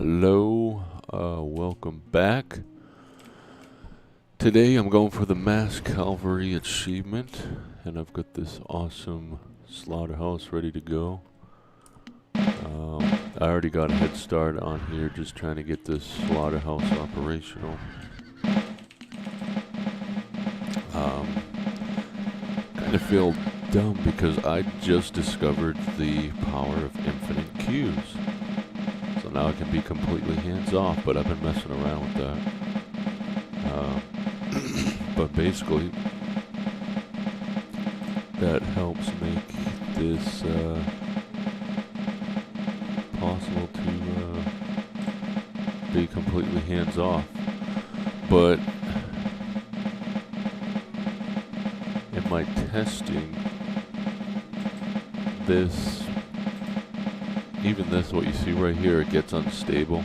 Hello, welcome back. Today I'm going for the Mass Cavalry achievement, and I've got this awesome slaughterhouse ready to go. I already got a head start on here just trying to get this slaughterhouse operational. Kind of feel dumb because I just discovered the power of infinite queues. So now I can be completely hands-off, but I've been messing around with that. But basically, that helps make this possible to be completely hands-off. But in my testing, even this, what you see right here, it gets unstable.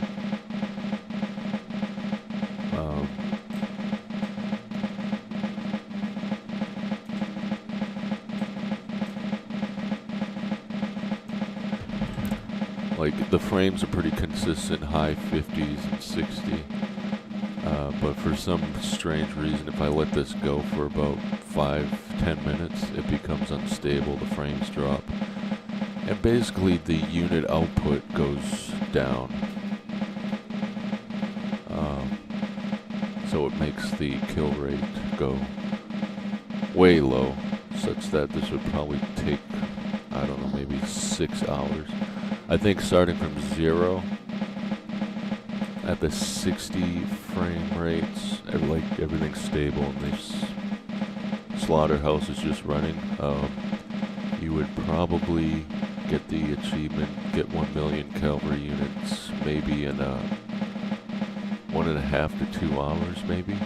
Like, the frames are pretty consistent, high 50s and 60. But for some strange reason, if I let this go for about 5-10 minutes, it becomes unstable, the frames drop. And basically the unit output goes down. So it makes the kill rate go way low, such that this would probably take, I don't know, maybe 6 hours. I think starting from 0 at the 60 frame rates, everything's stable and this slaughterhouse is just running, you would probably get the achievement, get 1 million cavalry units, maybe in 1.5 to 2 hours, maybe.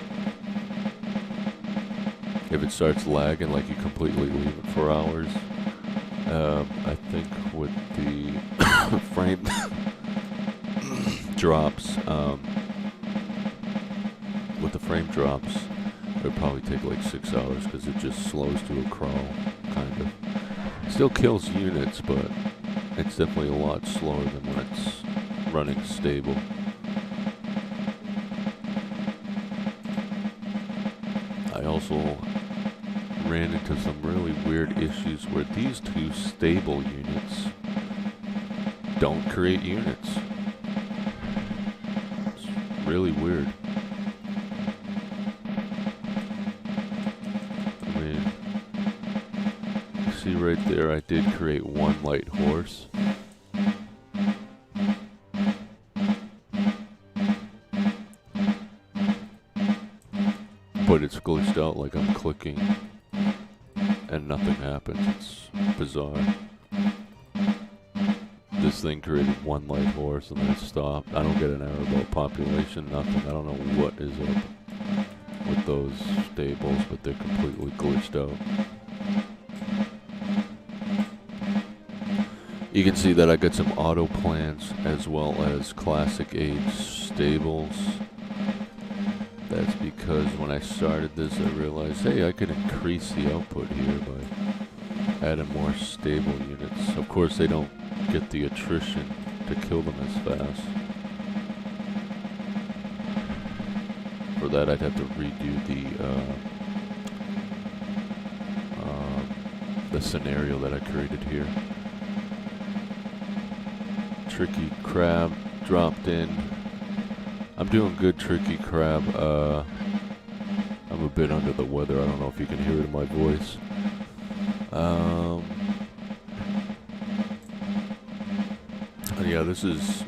If it starts lagging, like you completely leave it for hours. I think with the frame drops, it would probably take like 6 hours because it just slows to a crawl, kind of. Still kills units, but it's definitely a lot slower than when it's running stable. I also ran into some really weird issues where these two stable units don't create units. It's really weird. I mean, you see right there, I did create 1 light horse. But it's glitched out, like I'm clicking and nothing happens. It's bizarre. This thing created 1 light horse and then it stopped. I don't get an error about population, nothing. I don't know what is up with those stables, but they're completely glitched out. You can see that I got some auto plans as well as classic age stables. That's because when I started this, I realized, hey, I could increase the output here by adding more stable units. Of course, they don't get the attrition to kill them as fast. For that, I'd have to redo the scenario that I created here. Tricky crab dropped in. I'm doing good, Tricky Crab. I'm a bit under the weather. I don't know if you can hear it in my voice. Yeah, this was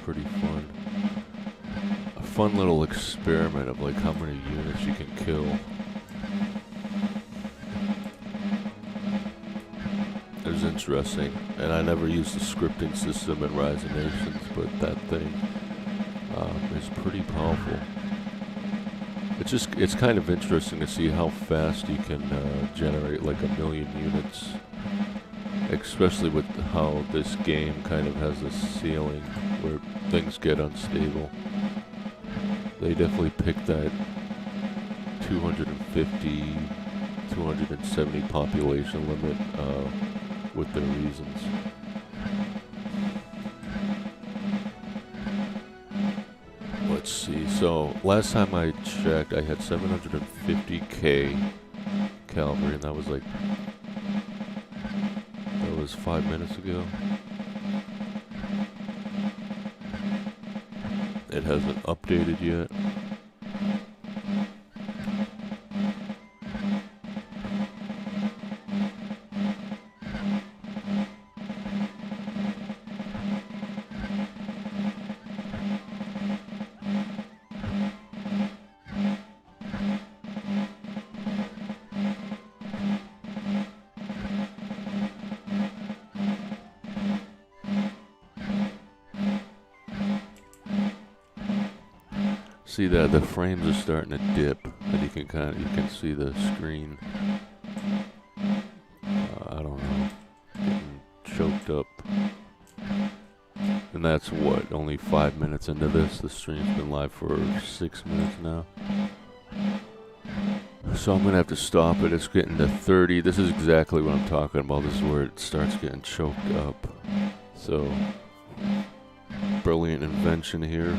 pretty fun. A fun little experiment of like how many units you can kill. It was interesting, and I never used the scripting system in Riseofnations, but that thing is pretty powerful. It's kind of interesting to see how fast you can generate like 1 million units, especially with how this game kind of has a ceiling where things get unstable. They definitely picked that 250, 270 population limit with their reasons. let's see. So last time I checked, I had 750k cavalry, and that was 5 minutes ago. It hasn't updated yet. See that the frames are starting to dip, and you can see the screen. I don't know, getting choked up. And that's what, only 5 minutes into this. The stream's been live for 6 minutes now. So I'm gonna have to stop it. It's getting to 30. This is exactly what I'm talking about. This is where it starts getting choked up. So, brilliant invention here.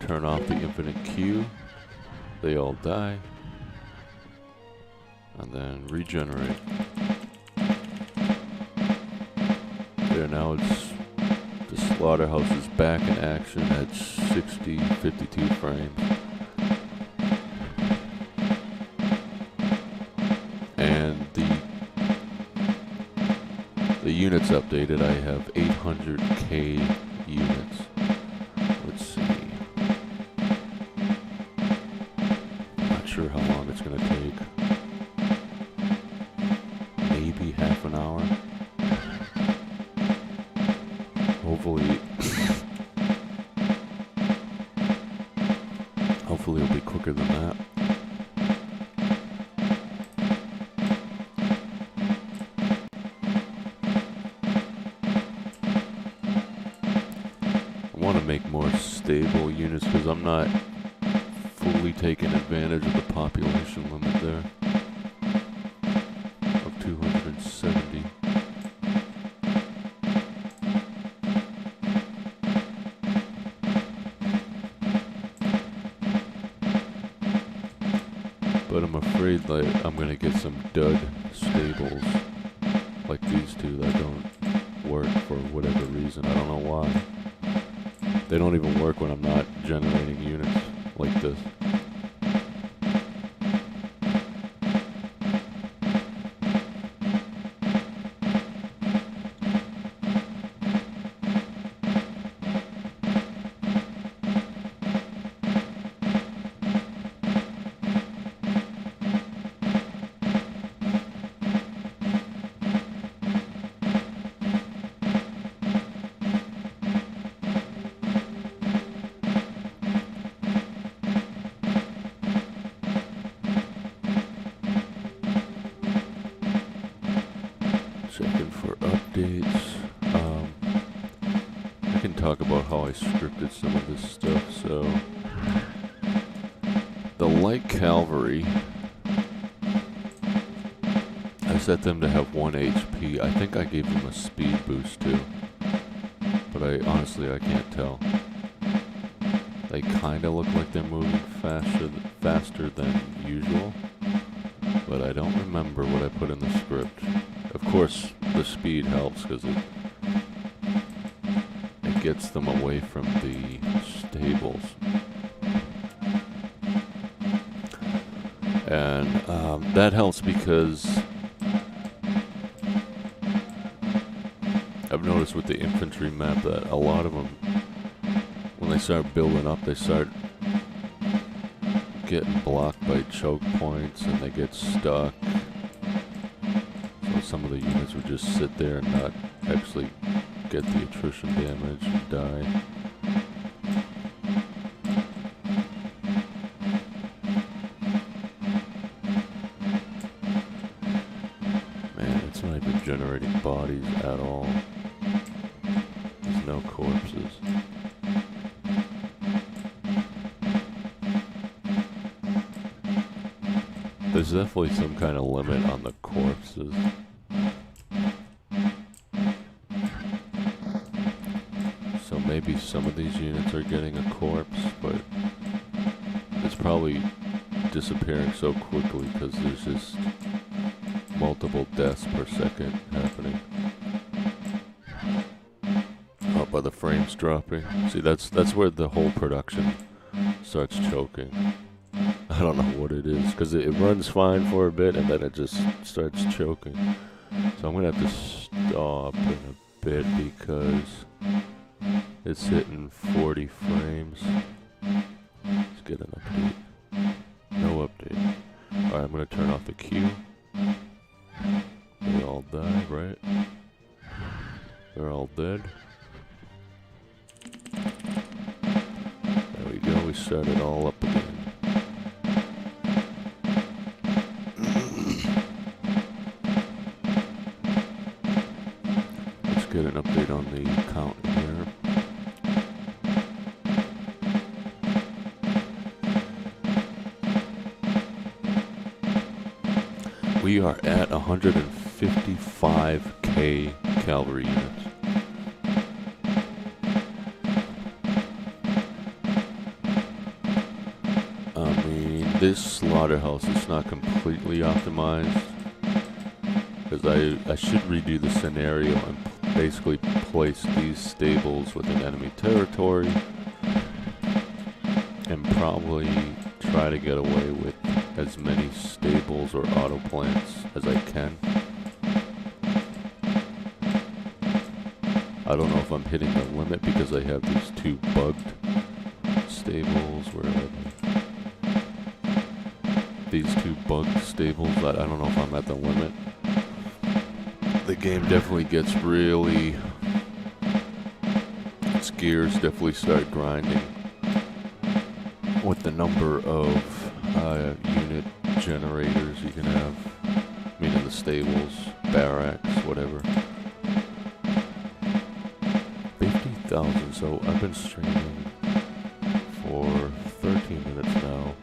Turn off the infinite queue. They all die. And then regenerate. There, now it's the slaughterhouse is back in action at 52 frames. And the units updated, I have 800k units. Let's see. Not sure how long it's gonna take. Maybe half an hour. Hopefully it'll be quicker than that. I want to make more stable units because I'm not fully taking advantage of the population limit there of 270. But I'm afraid that I'm gonna get some dud stables like these two that don't work for whatever reason. I don't know why. They don't even work when I'm not generating units like this. Checking for updates. I can talk about how I scripted some of this stuff. So, the light cavalry, I set them to have 1 HP. I think I gave them a speed boost too, but honestly I can't tell. They kind of look like they're moving faster than usual, but I don't remember what I put in the script. Of course, the speed helps because it gets them away from the stables. And that helps because I've noticed with the infantry map that a lot of them, when they start building up, they start getting blocked by choke points and they get stuck. Some of the units would just sit there and not actually get the attrition damage and die. Man, it's not even generating bodies at all. There's no corpses. There's definitely some kind of limit on the corpses. maybe some of these units are getting a corpse, but it's probably disappearing so quickly because there's just multiple deaths per second happening. Oh, by the frames dropping. See, that's where the whole production starts choking. I don't know what it is, because it runs fine for a bit and then it just starts choking. So I'm going to have to stop in a bit because it's hitting 40 frames. Let's get an update. No update. Alright, I'm going to turn off the queue. They all die, right? They're all dead. There we go, we start it all up again. Let's get an update on the count here. We are at 155k cavalry units. This slaughterhouse is not completely optimized because I should redo the scenario and basically place these stables within enemy territory and probably try to get away with as many stables or auto plants as I can. I don't know if I'm hitting the limit because I have these two bugged stables. Where are they? These two bugged stables, I don't know if I'm at the limit. The game definitely gets really... its gears definitely start grinding with the number of unit generators you can have. I mean, in the stables, barracks, whatever. 50,000, so I've been streaming for 13 minutes now.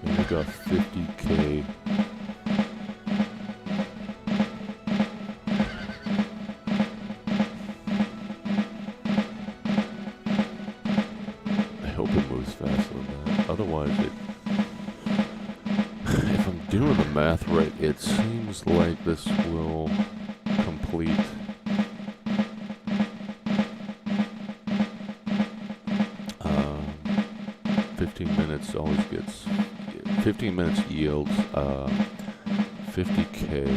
We got 50k. I hope it moves faster than that. Otherwise, if I'm doing the math right, it seems like this will complete 15 minutes always gets 15 minutes yields 50k.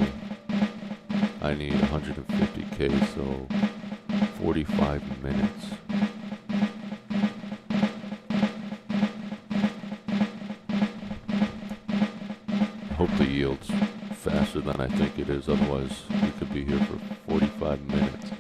I need 150k, so 45 minutes. I hope the yield's faster than I think it is, otherwise we could be here for 45 minutes.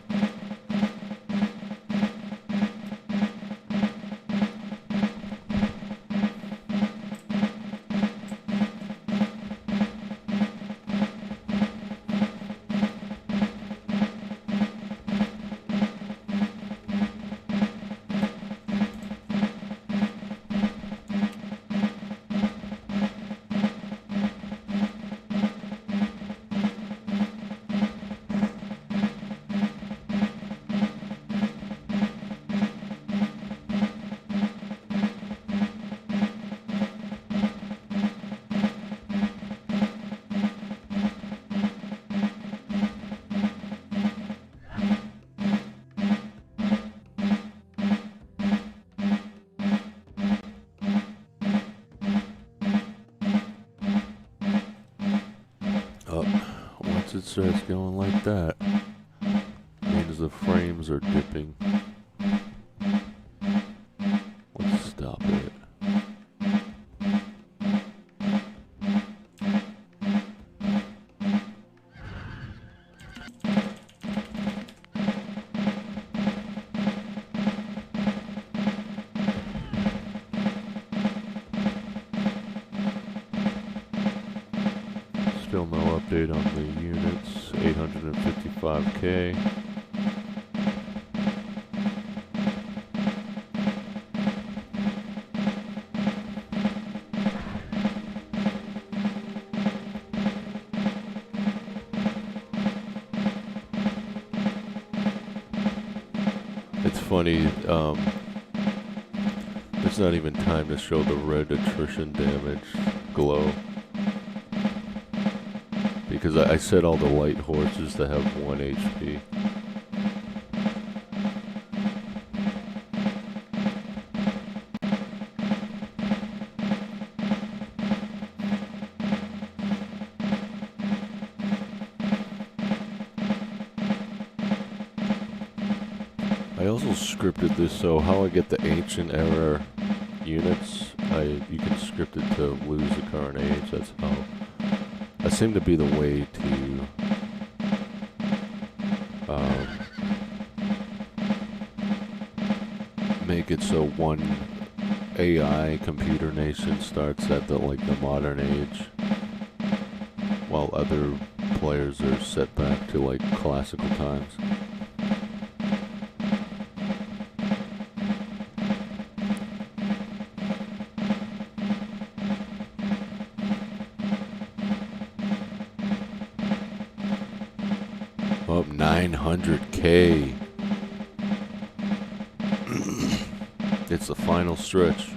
Once it starts going like that, means the frames are dipping. Let's stop it. Still no update on the units, 855k. funny. There's not even time to show the red attrition damage glow. Because I set all the light horses to have 1 HP. I also scripted this so how I get the ancient era units, you can script it to lose the current age. That's how. That seemed to be the way to make it so one AI computer nation starts at the modern age, while other players are set back to like classical times. Up 900k. It's the final stretch.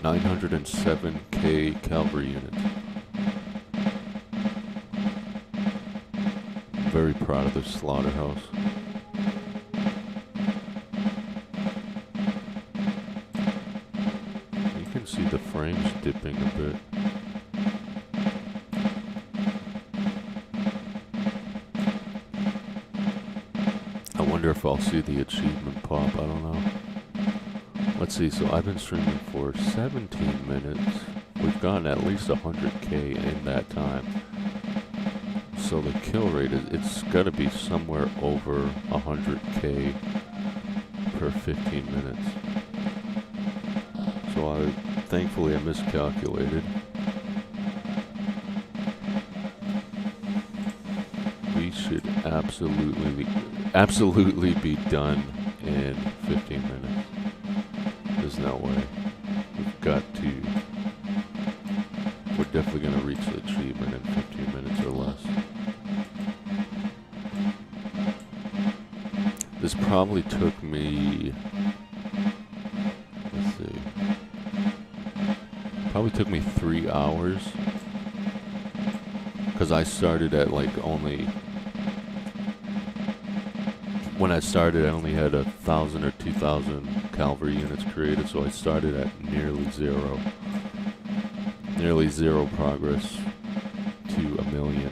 907k cavalry units. Very proud of the slaughterhouse. You can see the frames dipping a bit. I wonder if I'll see the achievement pop, I don't know. Let's see, so I've been streaming for 17 minutes. We've gotten at least 100k in that time. So the kill rate, it's gotta be somewhere over 100k per 15 minutes. So thankfully I miscalculated. We should absolutely be done in 15 minutes. There's no way. We're definitely going to reach the achievement in 15 minutes or less. This probably took me, let's see, probably took me 3 hours. Because I started at when I started I only had 1,000 or 2,000 cavalry units created, so I started at nearly zero progress to 1,000,000.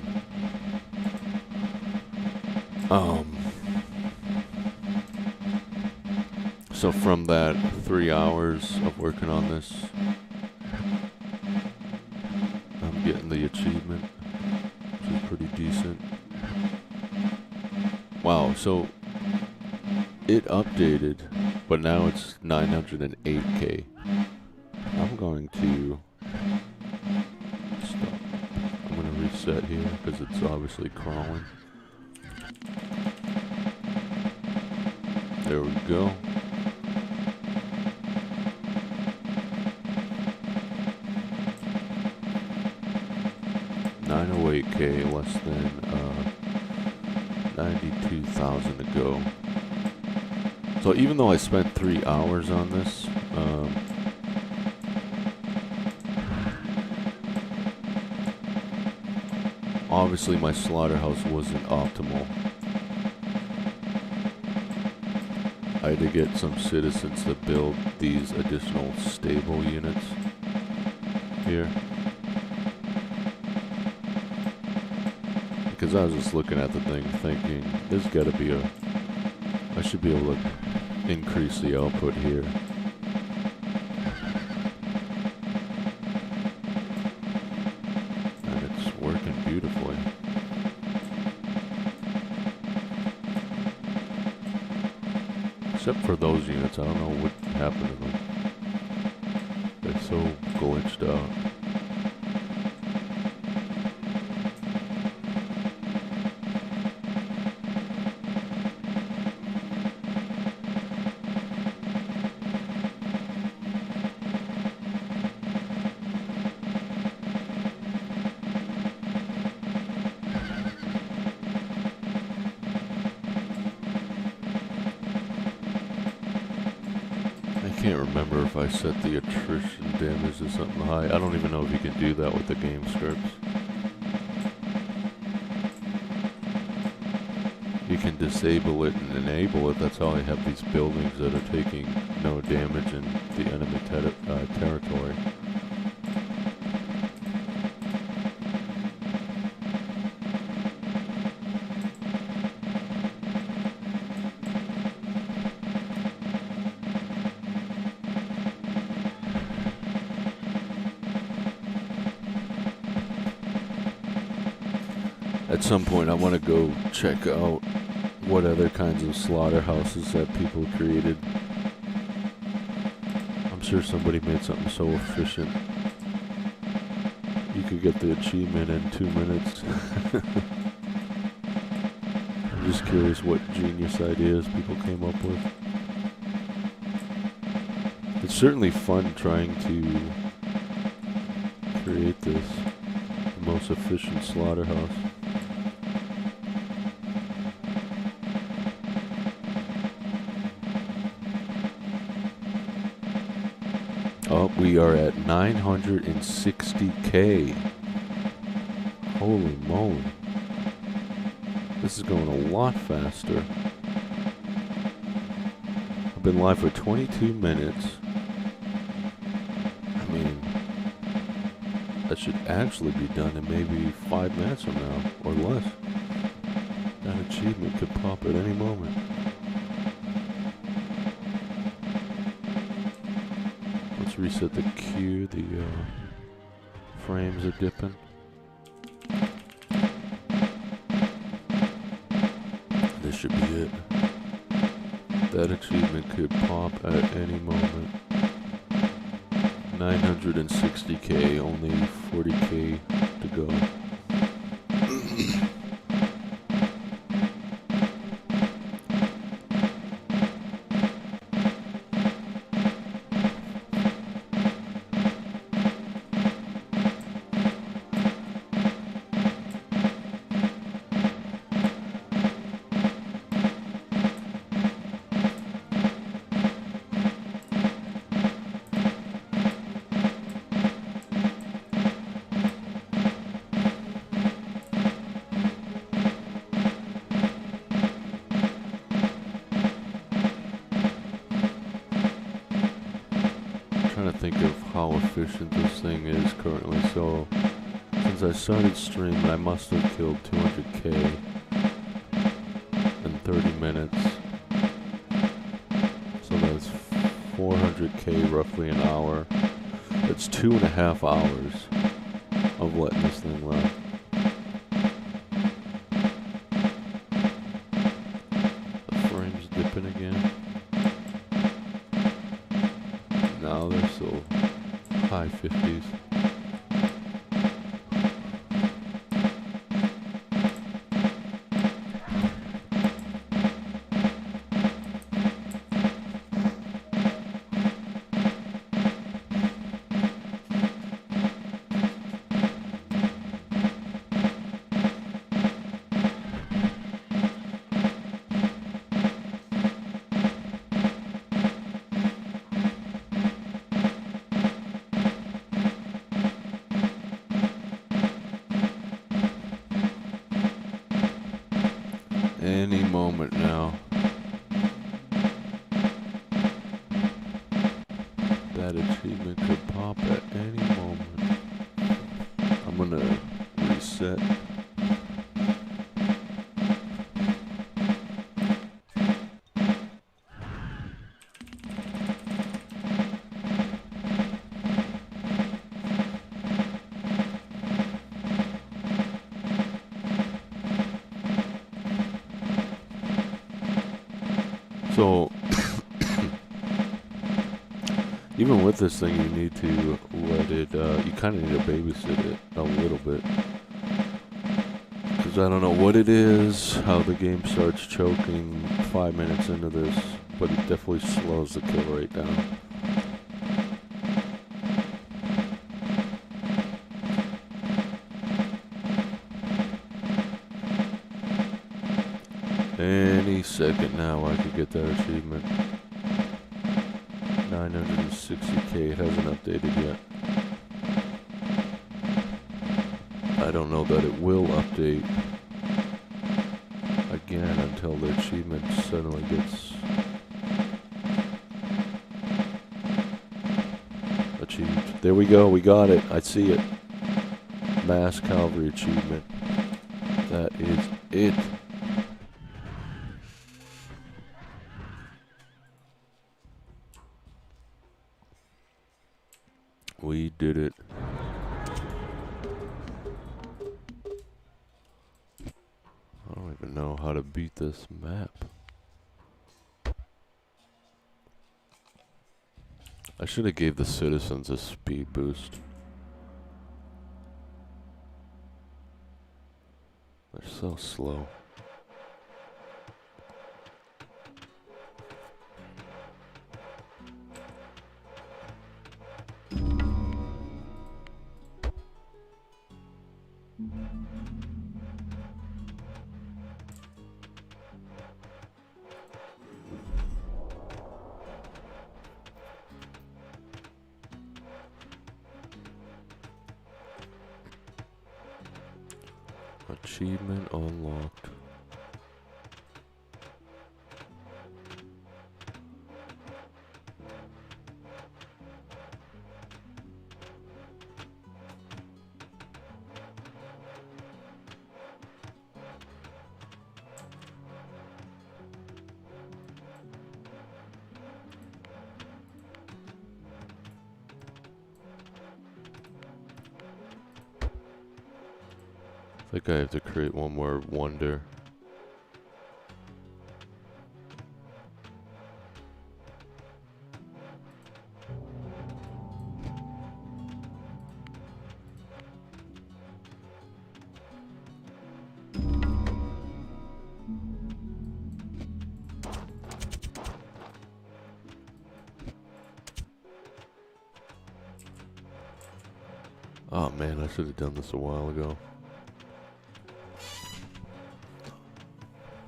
So from that 3 hours of working on this, I'm getting the achievement, which is pretty decent. Wow, so it updated, but now it's 908k. I'm going to stop. I'm going to reset here because it's obviously crawling. There we go. $908k, less than 92,000 to go. So even though I spent 3 hours on this, obviously my slaughterhouse wasn't optimal. I had to get some citizens to build these additional stable units here. Because I was just looking at the thing thinking, there's gotta be I should be able to increase the output here. And it's working beautifully. Except for those units, I don't know what happened to them. They're so glitched out. can't remember if I set the attrition damage to something high. I don't even know if you can do that with the game scripts. You can disable it and enable it. That's how I have these buildings that are taking no damage in the enemy territory. At some point I want to go check out what other kinds of slaughterhouses that people created. I'm sure somebody made something so efficient you could get the achievement in 2 minutes. I'm just curious what genius ideas people came up with. It's certainly fun trying to create this, the most efficient slaughterhouse. Oh, we are at 960K. Holy moly. This is going a lot faster. I've been live for 22 minutes. I mean, that should actually be done in maybe 5 minutes from now, or less. That achievement could pop at any moment. Let's reset the queue. The frames are dipping. This should be it. That achievement could pop at any moment. 960K, only 40K to go. Trying to think of how efficient this thing is currently. So since I started streaming, I must have killed 200K in 30 minutes. So that's 400K roughly an hour. That's 2.5 hours of letting this thing run. The frame's dipping again. Now they're still high 50s. Any moment now. That achievement could pop at any moment. I'm gonna reset. So, even with this thing, you need to let it, you kind of need to babysit it a little bit. Because I don't know what it is, how the game starts choking 5 minutes into this, but it definitely slows the kill rate down. Any second now I could get that achievement. 960k, it hasn't updated yet. I don't know that it will update again until the achievement suddenly gets achieved. There we go, we got it. I see it. Mass Cavalry achievement. That is it. We did it. I don't even know how to beat this map. I should have gave the citizens a speed boost. They're so slow. Achievement unlocked. I think I have to create one more wonder. Oh man, I should have done this a while ago.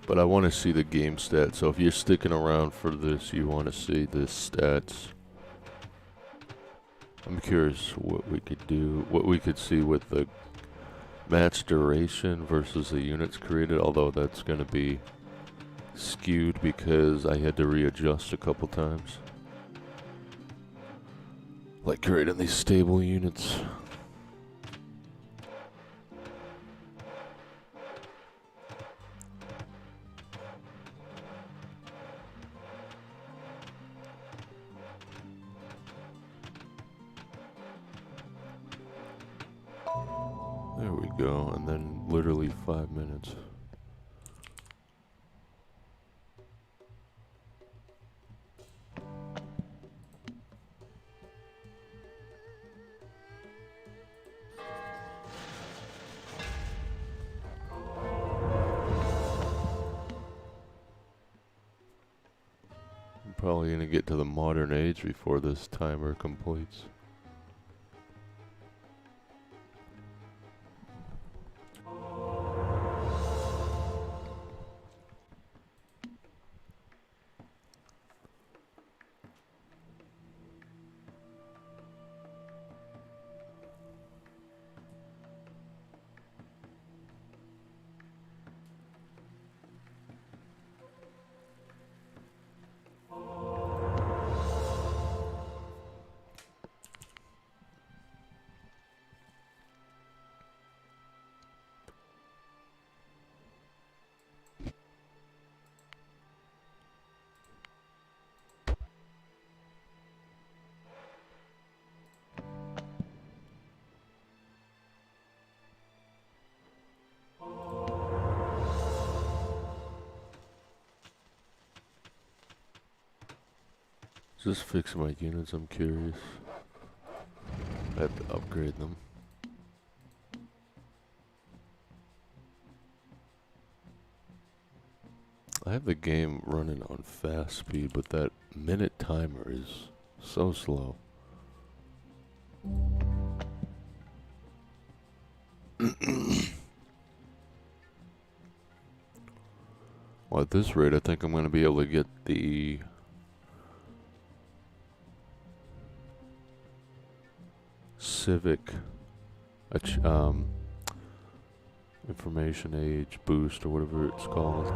But I want to see the game stats, so if you're sticking around for this, you want to see the stats. I'm curious what we could do, what we could see with the match duration versus the units created, although that's going to be skewed because I had to readjust a couple times. Like creating these stable units. There we go, and then literally 5 minutes. I'm probably gonna get to the modern age before this timer completes. Just fix my units, I'm curious. I have to upgrade them. I have the game running on fast speed, but that minute timer is so slow. Well, at this rate, I think I'm going to be able to get the civic information age boost or whatever it's called.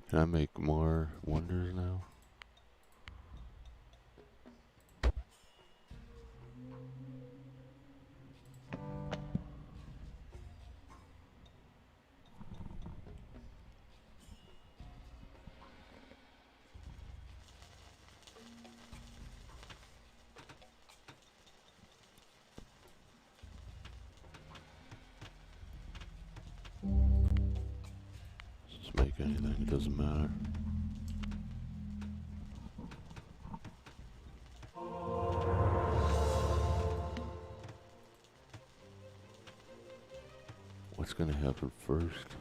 Can I make more wonders now? Just make anything, it doesn't matter. What's gonna happen first?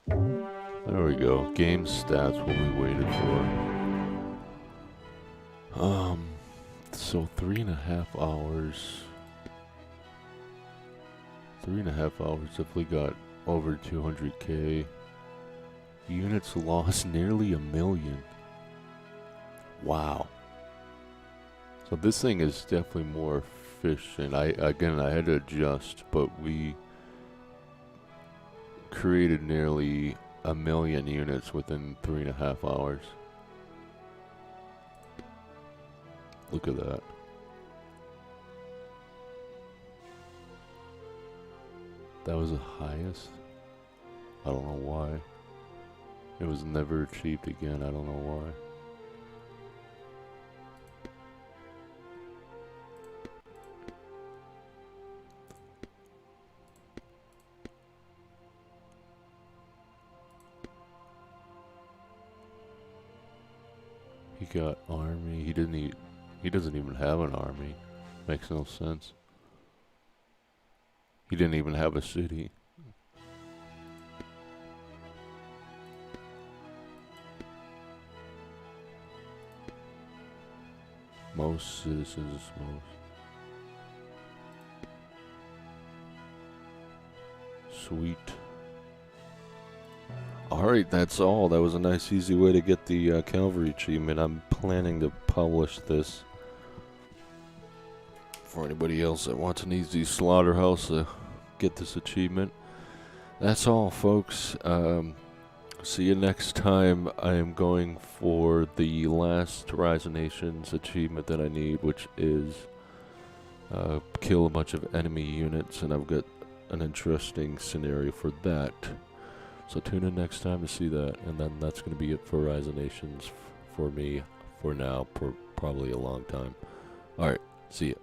There we go. Game stats, what we waited for. So 3.5 hours. 3.5 hours definitely got over 200k. Units lost nearly 1 million. Wow. So this thing is definitely more efficient. I had to adjust, but we created nearly 1 million units within 3.5 hours. Look at that. That was the highest. I don't know why. It was never achieved again. I don't know why. He got army. He doesn't even have an army. Makes no sense. He didn't even have a city. Most citizens, Sweet. Alright, that's all. That was a nice, easy way to get the cavalry achievement. I'm planning to publish this for anybody else that wants an easy slaughterhouse to get this achievement. That's all, folks. See you next time. I am going for the last Rise of Nations achievement that I need, which is kill a bunch of enemy units, and I've got an interesting scenario for that. So tune in next time to see that, and then that's going to be it for Rise of Nations for me for now, for probably a long time. Alright, see ya.